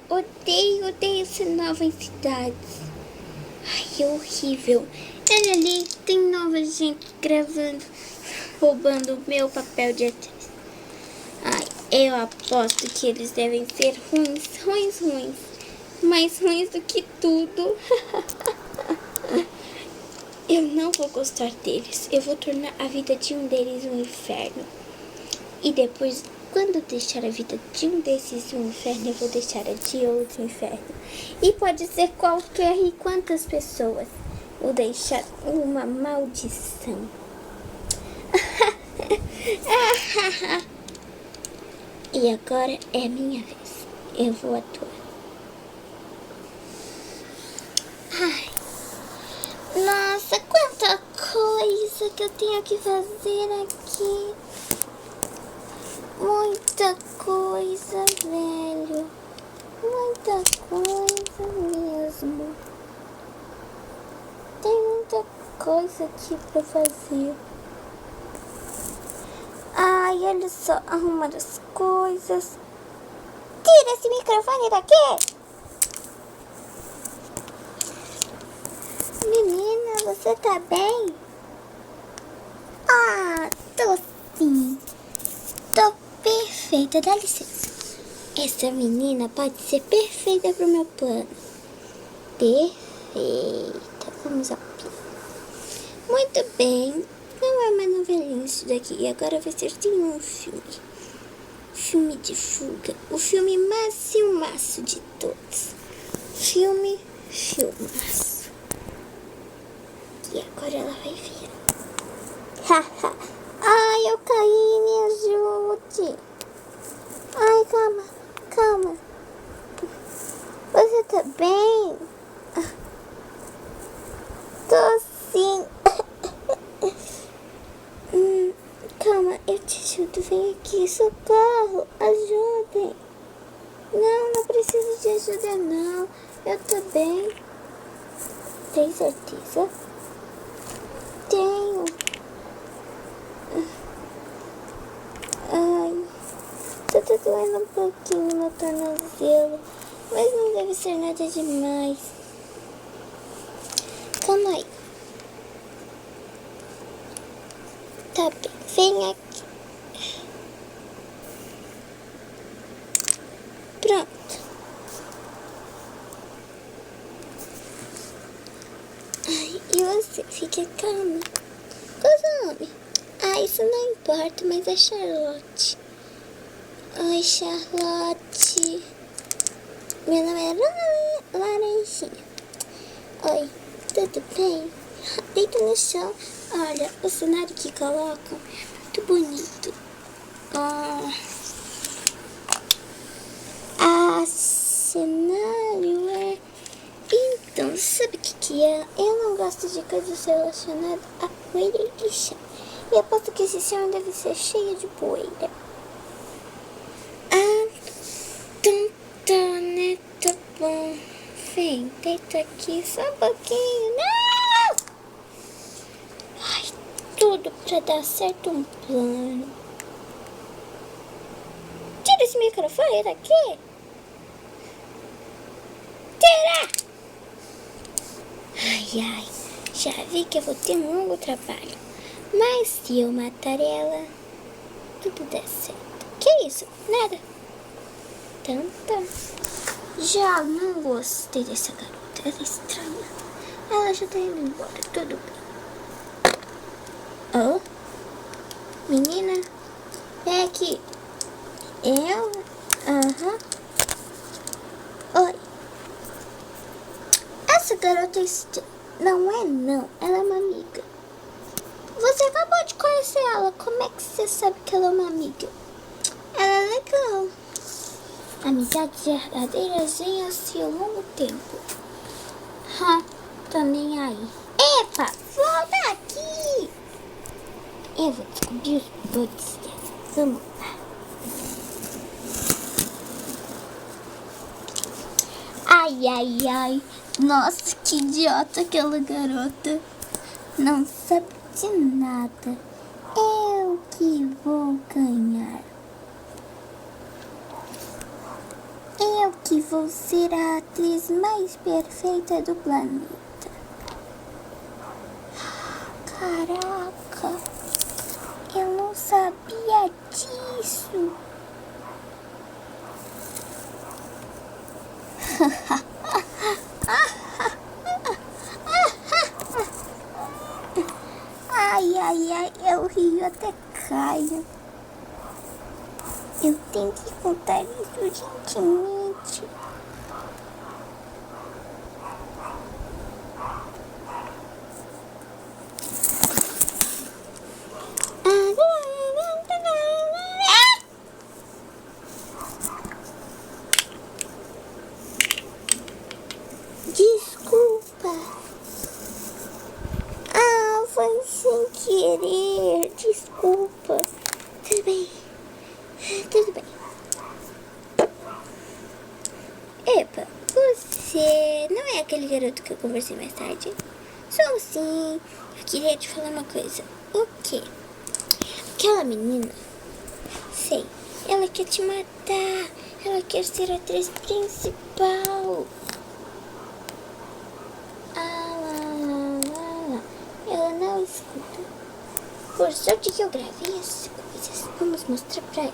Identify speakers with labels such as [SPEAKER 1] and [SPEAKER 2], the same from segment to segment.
[SPEAKER 1] Odeio essa nova cidade. Ai, é horrível. Olha ali, tem nova gente gravando, roubando o meu papel de atriz. Ai, eu aposto que eles devem ser ruins. Mais ruins do que tudo. Eu não vou gostar deles. Eu vou tornar a vida de um deles um inferno. E depois, quando deixar a vida de um desses um inferno, eu vou deixar a de outro inferno. E pode ser qualquer e quantas pessoas. Vou deixar uma maldição. E agora é minha vez. Eu vou atuar. Ai, nossa, quanta coisa que eu tenho que fazer aqui. Muita coisa, velho. Muita coisa mesmo. Tem muita coisa aqui pra fazer. Ai, olha só, arrumar as coisas. Tira esse microfone daqui! Menina, você tá bem? Ah, tô sim. Tô perfeita, dá licença. Essa menina pode ser perfeita pro meu plano. Perfeita. Vamos ao plano. Muito bem. Não é uma novelinha isso daqui. Agora vai ser sim um filme. Filme de fuga. O filme mais filmaço de todos. Filmaço. E agora ela vai vir. Haha. Ai, eu caí, me ajude. Ai, calma. Você tá bem? Tô sim. Calma, eu te ajudo. Vem aqui, socorro. Ajudem. Não preciso de ajuda, não. Eu tô bem. Tem certeza? Tenho. Ai, tá doendo um pouquinho no tornozelo, mas não deve ser nada demais. Calma aí. Tá bem, vem aqui. Pronto. Ai, e você? Fica calma. Qual é o seu nome? Ah, isso não importa, mas é Charlotte. Oi, Charlotte. Meu nome é Laranjinha. Oi, tudo bem? Deita no chão. Olha, o cenário que colocam é muito bonito. Cenário é... Então, sabe o que é? Eu não gosto de coisas relacionadas a poeira e chão. E aposto que esse chão deve ser cheio de poeira. Né? Tá bom. Vem, deita aqui só um pouquinho. Não! Ai, tudo pra dar certo um plano. Tira esse microfone daqui. Tira! Ai, já vi que eu vou ter um longo trabalho. Mas se eu matar ela, tudo dá certo. Que isso? Nada. Então tá. Já não gostei dessa garota. Ela é estranha. Ela já tá indo embora. Tudo bem. Oh? Menina? É aqui. Eu? Oi. Essa garota é estranha. Não é não. Ela é uma amiga. Você acabou de conhecer ela. Como é que você sabe que ela é uma amiga? Ela é legal. Amizades verdadeiras vêm assim ao longo tempo. Tô nem aí. Epa, volta aqui. Eu vou descobrir os podres dela. Vamos lá. Ai. Nossa, que idiota aquela garota. Não sabe de nada. Eu que vou ganhar. Eu que vou ser a atriz mais perfeita do planeta. Caraca, eu não sabia disso. Ai, ai, ai, eu rio até caio. Eu tenho que contar isso gentilmente. Desculpa. Foi sem querer. Desculpa. Tudo bem. Tudo bem. Epa, você não é aquele garoto que eu conversei mais tarde? Sou sim. Eu queria te falar uma coisa. O quê? Aquela menina, sei, ela quer te matar. Ela quer ser a atriz principal. Ela não escuta. Por sorte que eu gravei essas coisas. Vamos mostrar pra ela.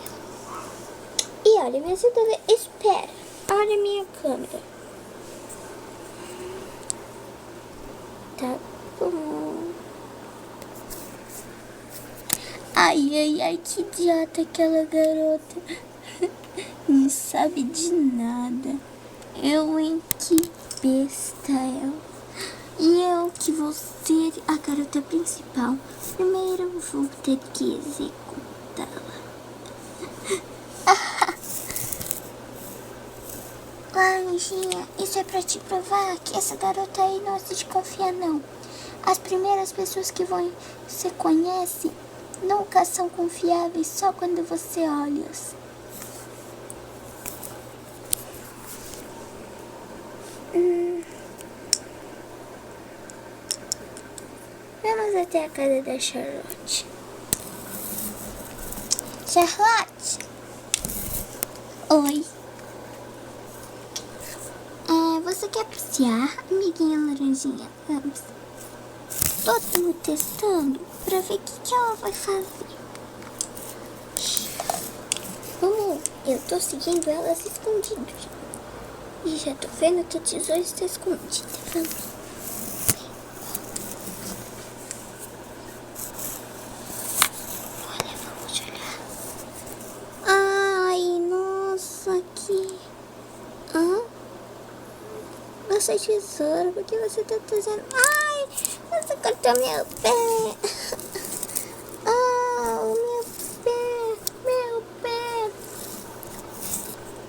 [SPEAKER 1] E olha, me ajuda a ver. Espera. Olha a minha câmera. Tá bom. Ai, ai, ai, que idiota aquela garota. Não sabe de nada. Eu, hein, que besta ela. E eu que vou ser a garota principal. Primeiro vou ter que executá-la. Laranjinha, isso é pra te provar que essa garota aí não se desconfia não. As primeiras pessoas que você conhece nunca são confiáveis, só quando você olha-as. Vamos até a casa da Charlotte. Charlotte! Oi. Você quer passear, amiguinha laranjinha? Vamos. Todo mundo testando pra ver o que ela vai fazer. Vamos. Eu tô seguindo elas escondidas. E já tô vendo que o tesouro está escondido. Vamos. Nossa, tesouro, por que você tá trazendo? Ai, você cortou meu pé. Meu pé.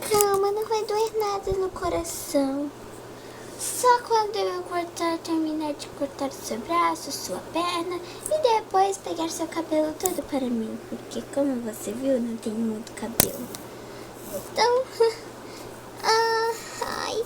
[SPEAKER 1] Calma, não vai doer nada no coração. Só quando eu terminar de cortar seu braço, sua perna e depois pegar seu cabelo todo para mim. Porque como você viu, não tem muito cabelo. Então, ai.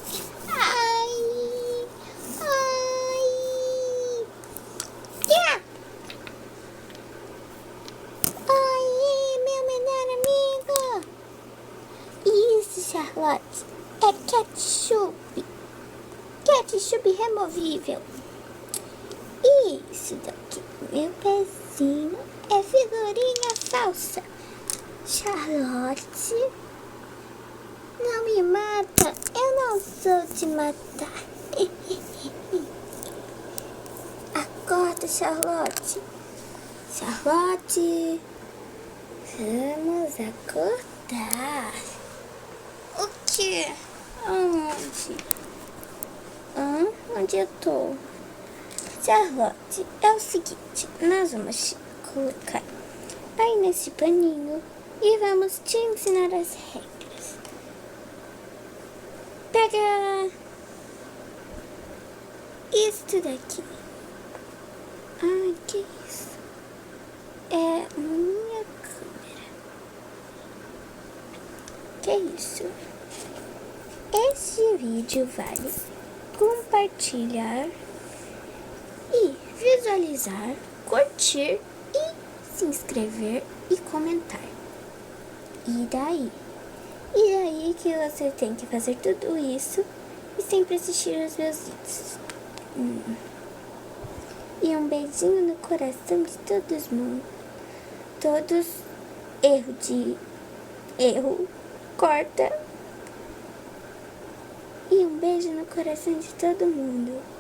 [SPEAKER 1] Charlotte, é ketchup. Ketchup removível. Isso daqui, meu pezinho, é figurinha falsa. Charlotte, não me mata. Eu não sou de matar. Acorda, Charlotte. Charlotte, vamos acordar. O quê? Aonde? Onde eu tô? Charlotte, é o seguinte, nós vamos colocar aí nesse paninho e vamos te ensinar as regras. Pega isto daqui. Ai, que isso? É minha câmera. Que isso? Este vídeo vale compartilhar e visualizar, curtir e se inscrever e comentar. E daí? E aí que você tem que fazer tudo isso e sempre assistir os meus vídeos. E um beijinho no coração de todos mundo. Todos erro, corta. E um beijo no coração de todo mundo.